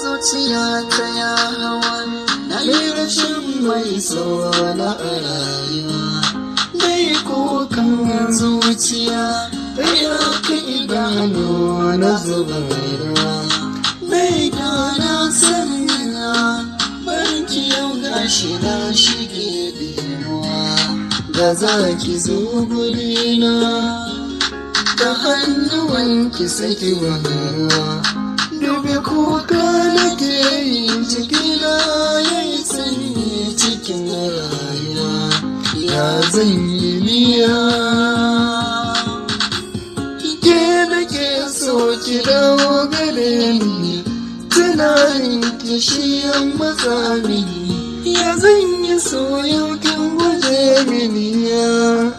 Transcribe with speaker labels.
Speaker 1: Zuciya ta ya hawa na yi rashin mai sauna a rayuwa, dai kukan zuciya da ya fi idanu na zubarwa, dai gana sanya barki yau gashi na shige dimuwa, da za ki zo gurina da hannuwanki saki waharwa. Dubi kuka nake yin cikina ya yi sanyi cikin rayuwa, ya zan yi niya ke nake so ki dawo gare ni, tunanin ki shi yan matsa mini, ya zan yi so yau kin guje mini ya